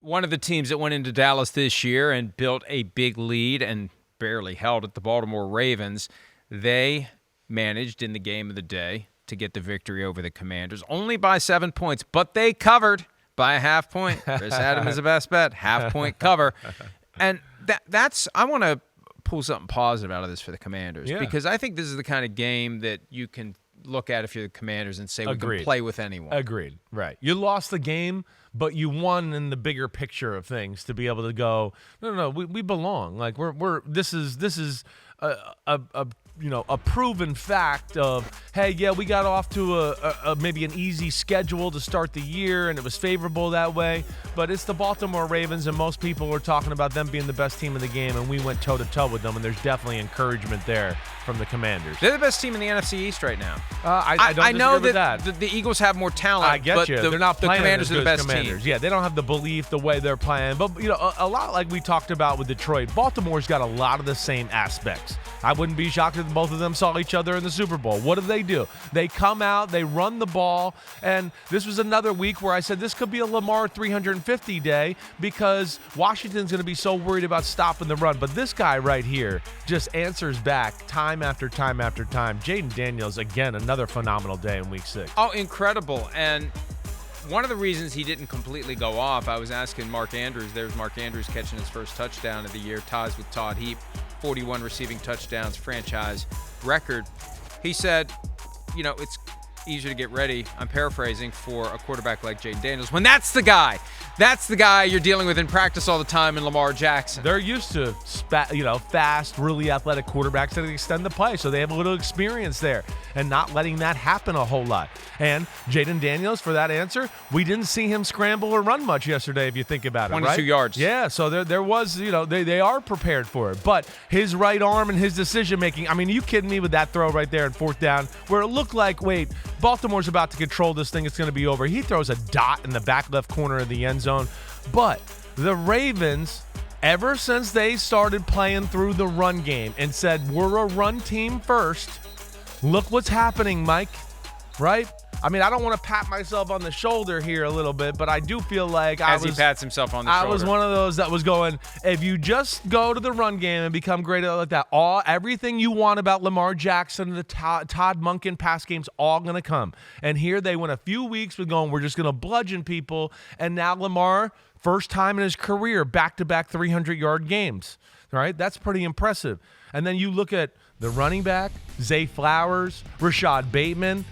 One of the teams that went into Dallas this year and built a big lead and barely held it, the Baltimore Ravens, they managed in the game of the day to get the victory over the Commanders, only by 7 points, but they covered by a half point. Chris Adam is the best bet, half-point cover. And that's I want to pull something positive out of this for the Commanders because I think this is the kind of game that you can look at if you're the Commanders and say we can play with anyone. Agreed. Right. You lost the game, but you won in the bigger picture of things to be able to go, no, we belong. Like this is a proven fact of, hey, yeah, we got off to a maybe an easy schedule to start the year, and it was favorable that way. But it's the Baltimore Ravens, and most people were talking about them being the best team in the game, and we went toe-to-toe with them, and there's definitely encouragement there from the Commanders. They're the best team in the NFC East right now. I don't know with that the Eagles have more talent. I get but you. They're not playing the Commanders as are the good as best Commanders. team. Yeah, they don't have the belief the way they're playing. But a lot like we talked about with Detroit, Baltimore's got a lot of the same aspects. I wouldn't be shocked if both of them saw each other in the Super Bowl. What do? They come out, they run the ball, and this was another week where I said this could be a Lamar 350 day because Washington's going to be so worried about stopping the run. But this guy right here just answers back time after time after time. Jaden Daniels, again, another phenomenal day in Week 6. Oh, incredible. And one of the reasons he didn't completely go off, I was asking Mark Andrews. There's Mark Andrews catching his first touchdown of the year, ties with Todd Heap, 41 receiving touchdowns, franchise record. He said, it's easier to get ready, I'm paraphrasing, for a quarterback like Jaden Daniels, when that's the guy you're dealing with in practice all the time in Lamar Jackson. They're used to fast, really athletic quarterbacks that extend the play, so they have a little experience there and not letting that happen a whole lot. And Jaden Daniels, for that answer, we didn't see him scramble or run much yesterday if you think about it, 22 yards. Yeah, so there was, they are prepared for it. But his right arm and his decision-making, I mean, are you kidding me with that throw right there in fourth down where it looked like, wait, Baltimore's about to control this thing, it's going to be over. He throws a dot in the back left corner of the end zone. But the Ravens, ever since they started playing through the run game and said, we're a run team first, look what's happening, Mike, right? I mean, I don't want to pat myself on the shoulder here a little bit, but I do feel like he pats himself on the shoulder. I was one of those that was going, if you just go to the run game and become great at that, everything you want about Lamar Jackson, the Todd Monken pass game's all going to come. And here they went a few weeks with going, we're just going to bludgeon people. And now Lamar, first time in his career, back-to-back 300-yard games. All right, that's pretty impressive. And then you look at the running back, Zay Flowers, Rashad Bateman,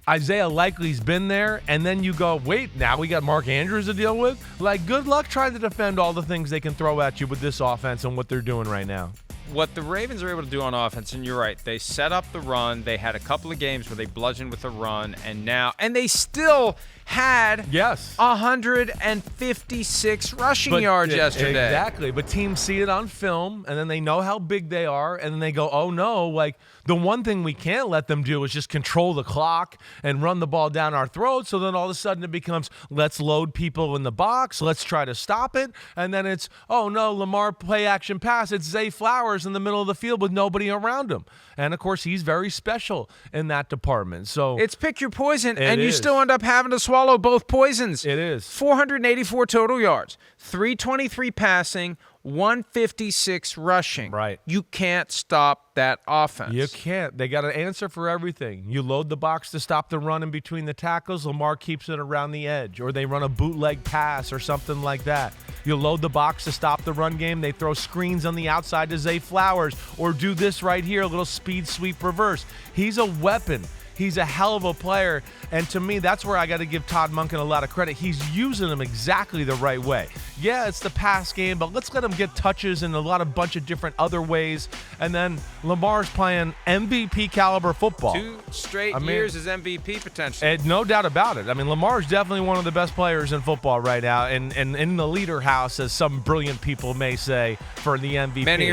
Isaiah Likely's been there, and then you go, wait, now we got Mark Andrews to deal with? Like, good luck trying to defend all the things they can throw at you with this offense and what they're doing right now. What the Ravens are able to do on offense, and you're right, they set up the run. They had a couple of games where they bludgeoned with the run, and they still had 156 rushing yards yesterday. Exactly, but teams see it on film, and then they know how big they are, and then they go, oh no, like the one thing we can't let them do is just control the clock and run the ball down our throats, so then all of a sudden it becomes, let's load people in the box, let's try to stop it, and then it's, oh no, Lamar play action pass, it's Zay Flowers in the middle of the field with nobody around him. And of course, he's very special in that department. So it's pick your poison, and you still end up having to swallow both poisons. It is. 484 total yards, 323 passing, 156 rushing. Right. You can't stop that offense. You can't. They got an answer for everything. You load the box to stop the run in between the tackles. Lamar keeps it around the edge, or they run a bootleg pass or something like that. You load the box to stop the run game. They throw screens on the outside to Zay Flowers, or do this right here, a little speed sweep reverse. He's a weapon. He's a hell of a player, and to me, that's where I got to give Todd Monken a lot of credit. He's using him exactly the right way. Yeah, it's the pass game, but let's let him get touches in a bunch of different other ways, and then Lamar's playing MVP caliber football. 2 straight years as MVP potential. And no doubt about it. I mean, Lamar's definitely one of the best players in football right now, and in the leader house, as some brilliant people may say, for the MVP. Many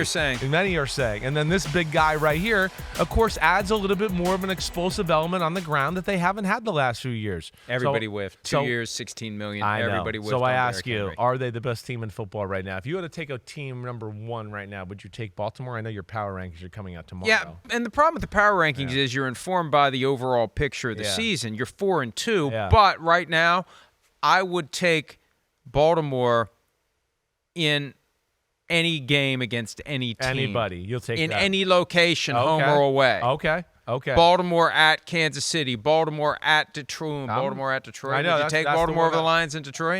are saying. And then this big guy right here, of course, adds a little bit more of an explosive element on the ground that they haven't had the last few years. Everybody whiffed. 2 years, $16 million. I know. Everybody whiffed. So I ask you, are they the best team in football right now? If you had to take a team number one right now, would you take Baltimore? I know your power rankings are coming out tomorrow. Yeah, and the problem with the power rankings is you're informed by the overall picture of the season. You're 4-2, but right now I would take Baltimore in any game against any team. Anybody. You'll take in that. any location, home or away. Okay. Baltimore at Kansas City, Baltimore at Detroit, Baltimore at Detroit. I know. Would you take Baltimore over the Lions in Detroit?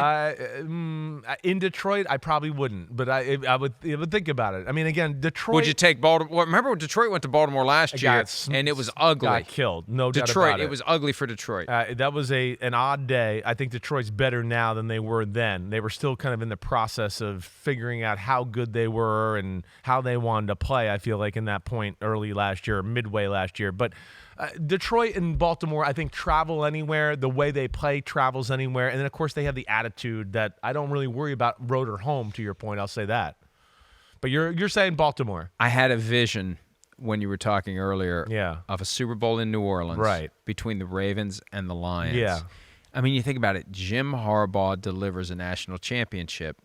In Detroit, I probably wouldn't, but I would think about it. I mean, again, Detroit. Would you take Baltimore? Remember when Detroit went to Baltimore last year, and it was ugly. Got killed. No doubt Detroit, about it. It was ugly for Detroit. That was an odd day. I think Detroit's better now than they were then. They were still kind of in the process of figuring out how good they were and how they wanted to play, I feel like, in that point early last year, midway last year. But Detroit and Baltimore, I think, travel anywhere. The way they play travels anywhere. And then, of course, they have the attitude that I don't really worry about road or home, to your point. I'll say that. But you're saying Baltimore. I had a vision when you were talking earlier of a Super Bowl in New Orleans between the Ravens and the Lions. Yeah. I mean, you think about it. Jim Harbaugh delivers a national championship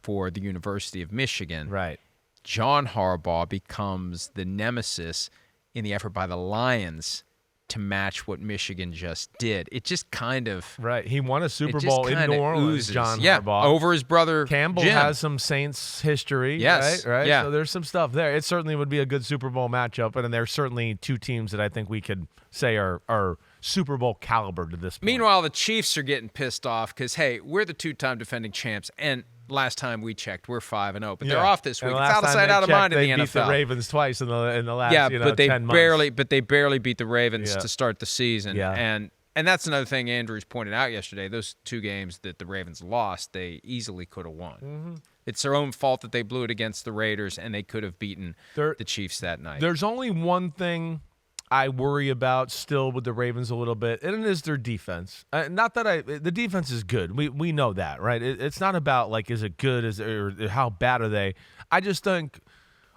for the University of Michigan. Right. John Harbaugh becomes the nemesis in the effort by the Lions to match what Michigan just did. It just kind of... Right. He won a Super Bowl in New Orleans, John Harbaugh. Over his brother Campbell Jim. Has some Saints history, right? Yeah. So there's some stuff there. It certainly would be a good Super Bowl matchup, and there's certainly two teams that I think we could say are Super Bowl caliber to this point. Meanwhile, the Chiefs are getting pissed off because, hey, we're the two-time defending champs, and last time we checked, we're 5-0, but they're off this week. It's out of sight, out of mind in the NFL. They beat the Ravens twice in the last 10 months. But they barely beat the Ravens to start the season. Yeah. And that's another thing Andrews pointed out yesterday. Those two games that the Ravens lost, they easily could have won. Mm-hmm. It's their own fault that they blew it against the Raiders, and they could have beaten the Chiefs that night. There's only one thing I worry about still with the Ravens a little bit, and it is their defense. Not that the defense is good. We know that, right? It's not about, like, is it good or how bad are they. I just think,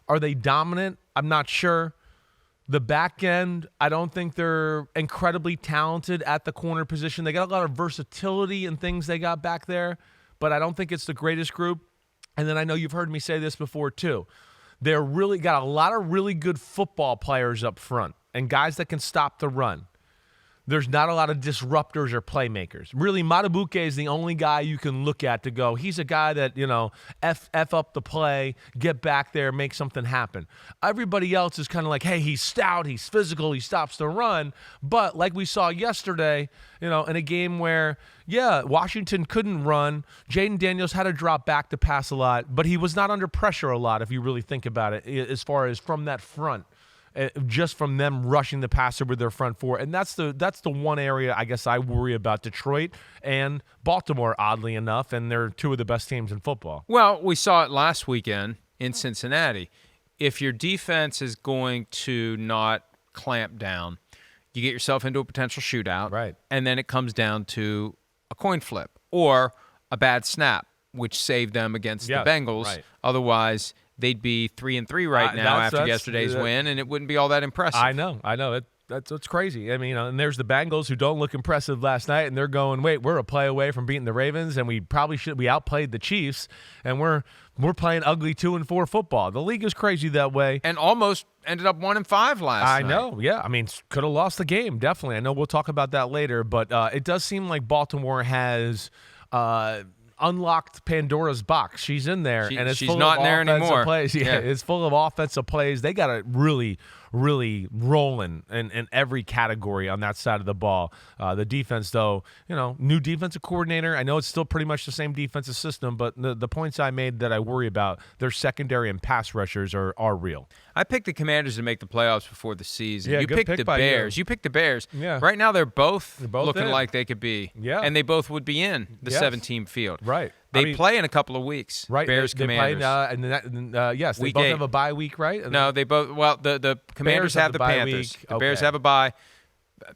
are they dominant? I'm not sure. The back end, I don't think they're incredibly talented at the corner position. They got a lot of versatility and things they got back there, but I don't think it's the greatest group. And then I know you've heard me say this before too. They're really got a lot of really good football players up front and guys that can stop the run. There's not a lot of disruptors or playmakers. Really, Matabuke is the only guy you can look at to go, he's a guy that, F up the play, get back there, make something happen. Everybody else is kind of like, hey, he's stout, he's physical, he stops the run. But like we saw yesterday, in a game where, Washington couldn't run. Jaden Daniels had to drop back to pass a lot, but he was not under pressure a lot if you really think about it, as far as from that front. Just from them rushing the passer with their front four. And that's the one area I guess I worry about Detroit and Baltimore, oddly enough, and they're two of the best teams in football. Well, we saw it last weekend in Cincinnati. If your defense is going to not clamp down, you get yourself into a potential shootout, right? And then it comes down to a coin flip or a bad snap, which saved them against the Bengals. Right. Otherwise, they'd be 3-3 right now after yesterday's win, and it wouldn't be all that impressive. I know. That's crazy. I mean, and there's the Bengals who don't look impressive last night, and they're going, wait, we're a play away from beating the Ravens, and we outplayed the Chiefs, and we're playing ugly 2-4 football. The league is crazy that way. And almost ended up 1-5 last night. I know, yeah. I mean, could have lost the game, definitely. I know we'll talk about that later, but it does seem like Baltimore has unlocked Pandora's box. She's in there, and it's she's full not of there offensive anymore. plays. Yeah, it's full of offensive plays. They got it really rolling in every category on that side of the ball. The defense, though, new defensive coordinator. I know it's still pretty much the same defensive system, but the points I made that I worry about, their secondary and pass rushers are real. I picked the Commanders to make the playoffs before the season. Yeah, you picked the Bears. You picked the Bears. Yeah. Right now, they're both looking in. like they could be. Yeah. And they both would be in the 7-team field. Right. They play in a couple of weeks. Right. Bears, they Commanders. Yes, they Week both 8. have a bye week, right? No, they both. Well, the Commanders have the bye Panthers. week. The Bears have a bye.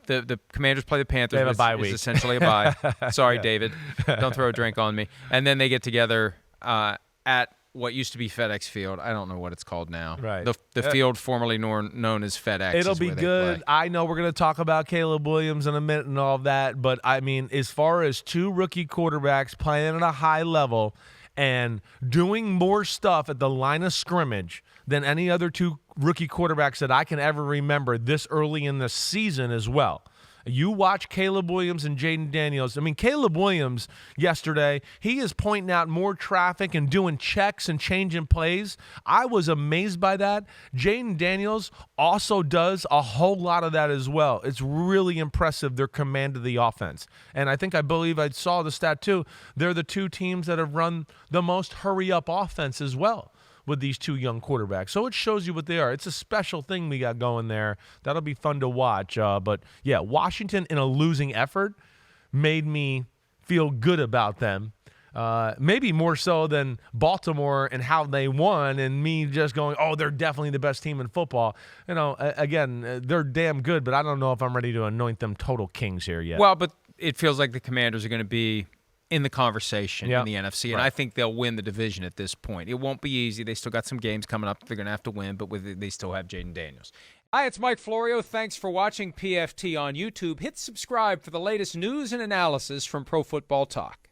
The Commanders play the Panthers. They have a bye which week. is essentially a bye. Sorry, David. Don't throw a drink on me. And then they get together at what used to be FedEx Field. I don't know what it's called now. Right. The field formerly known as FedEx. It'll is be where they good. play. I know we're going to talk about Caleb Williams in a minute and all that, but I mean, as far as two rookie quarterbacks playing at a high level and doing more stuff at the line of scrimmage than any other two rookie quarterbacks that I can ever remember this early in the season as well. You watch Caleb Williams and Jaden Daniels. I mean, Caleb Williams yesterday, he is pointing out more traffic and doing checks and changing plays. I was amazed by that. Jaden Daniels also does a whole lot of that as well. It's really impressive, their command of the offense. And I believe I saw the stat too. They're the two teams that have run the most hurry-up offense as well with these two young quarterbacks. So it shows you what they are. It's a special thing we got going there. That'll be fun to watch. But, yeah, Washington in a losing effort made me feel good about them. Maybe more so than Baltimore and how they won and me just going, oh, they're definitely the best team in football. Again, they're damn good, but I don't know if I'm ready to anoint them total kings here yet. Well, but it feels like the Commanders are going to be in the conversation in the NFC, and right. I think they'll win the division at this point. It won't be easy. They still got some games coming up they're going to have to win, but they still have Jaden Daniels. Hi, it's Mike Florio. Thanks for watching PFT on YouTube. Hit subscribe for the latest news and analysis from Pro Football Talk.